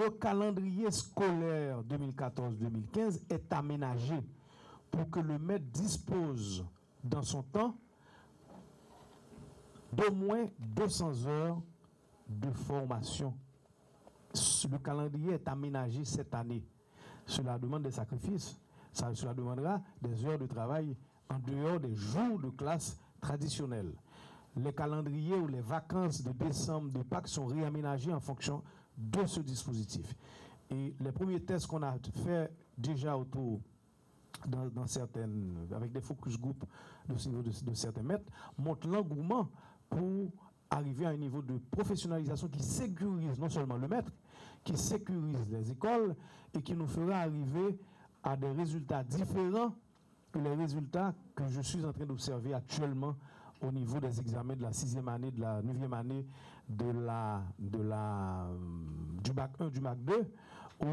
le calendrier scolaire 2014-2015 est aménagé pour que le maître dispose dans son temps d'au moins 200 heures de formation. Le calendrier est aménagé cette année. Cela demande des sacrifices. Cela demandera des heures de travail en dehors des jours de classe traditionnels. Les calendriers ou les vacances de décembre, de Pâques sont réaménagés en fonction de ce dispositif. Et les premiers tests qu'on a fait déjà autour, dans certaines, avec des focus group de certains maîtres, montrent l'engouement pour arriver à un niveau de professionnalisation qui sécurise non seulement le maître, qui sécurise les écoles et qui nous fera arriver à des résultats différents que les résultats que je suis en train d'observer actuellement au niveau des examens de la 6e année, de la 9e année, du bac 1, du bac 2, où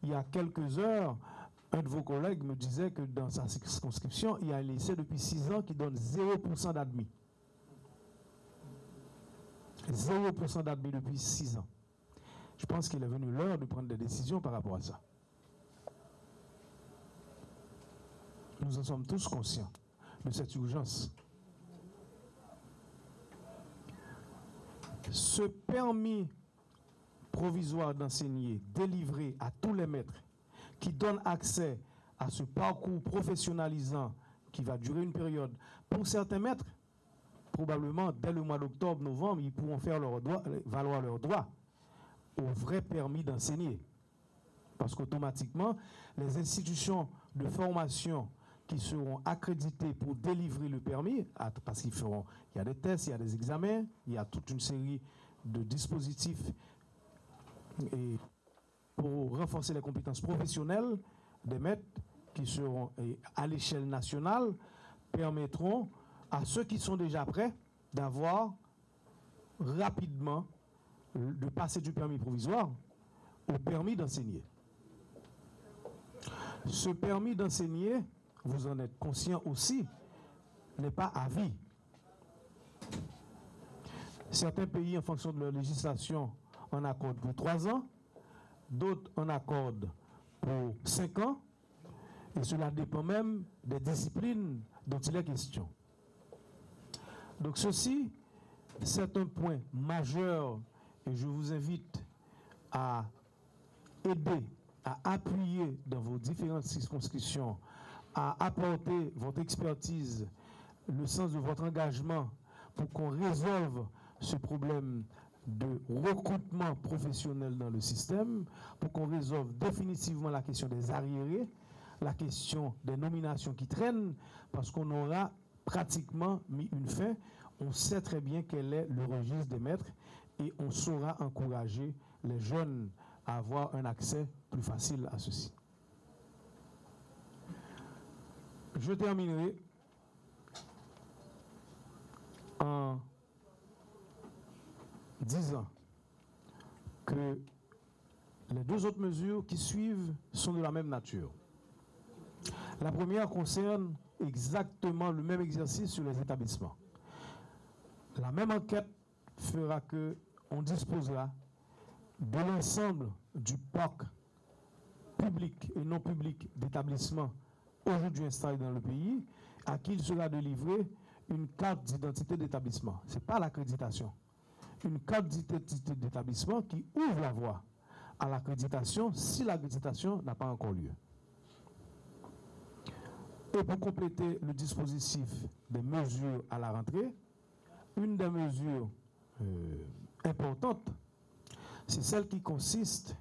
il y a quelques heures, un de vos collègues me disait que dans sa circonscription, il y a un lycée depuis 6 ans qui donne 0% d'admis. 0% d'admis depuis 6 ans. Je pense qu'il est venu l'heure de prendre des décisions par rapport à ça. Nous en sommes tous conscients de cette urgence. Ce permis provisoire d'enseigner délivré à tous les maîtres qui donne accès à ce parcours professionnalisant qui va durer une période. Pour certains maîtres, probablement dès le mois d'octobre, novembre, ils pourront faire valoir leurs droits au vrai permis d'enseigner. Parce qu'automatiquement, les institutions de formation qui seront accréditées pour délivrer le permis, parce qu'il y a des tests, il y a des examens, il y a toute une série de dispositifs et pour renforcer les compétences professionnelles des maîtres qui seront à l'échelle nationale, permettront à ceux qui sont déjà prêts d'avoir rapidement de passer du permis provisoire au permis d'enseigner. Ce permis d'enseigner, vous en êtes conscient aussi, n'est pas à vie. Certains pays, en fonction de leur législation, en accordent pour 3 ans, d'autres en accordent pour 5 ans, et cela dépend même des disciplines dont il est question. Donc ceci, c'est un point majeur et je vous invite à aider, à appuyer dans vos différentes circonscriptions, à apporter votre expertise, le sens de votre engagement pour qu'on résolve ce problème de recrutement professionnel dans le système, pour qu'on résolve définitivement la question des arriérés, la question des nominations qui traînent, parce qu'on aura pratiquement mis une fin. On sait très bien quel est le registre des maîtres et on saura encourager les jeunes à avoir un accès plus facile à ceci. Je terminerai en disant que les 2 autres mesures qui suivent sont de la même nature. La première concerne exactement le même exercice sur les établissements. La même enquête fera qu'on disposera de l'ensemble du parc public et non public d'établissements aujourd'hui installés dans le pays, à qui il sera délivré une carte d'identité d'établissement. Ce n'est pas l'accréditation. Une carte d'identité d'établissement qui ouvre la voie à l'accréditation si l'accréditation n'a pas encore lieu. Et pour compléter le dispositif des mesures à la rentrée, une des mesures importantes, c'est celle qui consiste,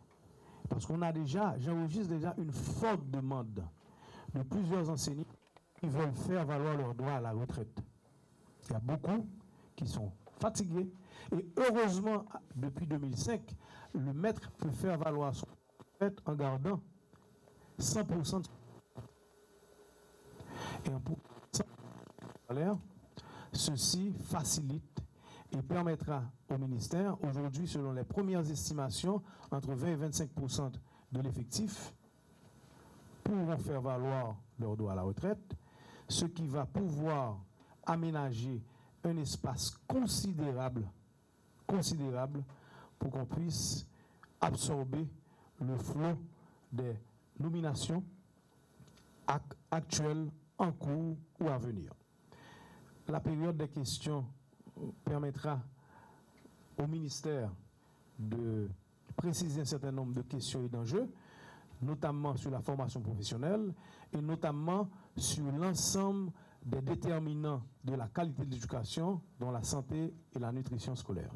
parce qu'on a déjà, j'enregistre déjà une forte demande de plusieurs enseignants qui veulent faire valoir leurs droits à la retraite. Il y a beaucoup qui sont fatigués et heureusement, depuis 2005, le maître peut faire valoir son retraite en gardant 100% de et en salaire. Ceci facilite et permettra au ministère, aujourd'hui selon les premières estimations, entre 20 et 25% de l'effectif pourront faire valoir leur droit à la retraite, ce qui va pouvoir aménager un espace considérable pour qu'on puisse absorber le flot des nominations actuelles, en cours ou à venir. La période des questions permettra au ministère de préciser un certain nombre de questions et d'enjeux, notamment sur la formation professionnelle et notamment sur l'ensemble des déterminants de la qualité de l'éducation, dont la santé et la nutrition scolaire.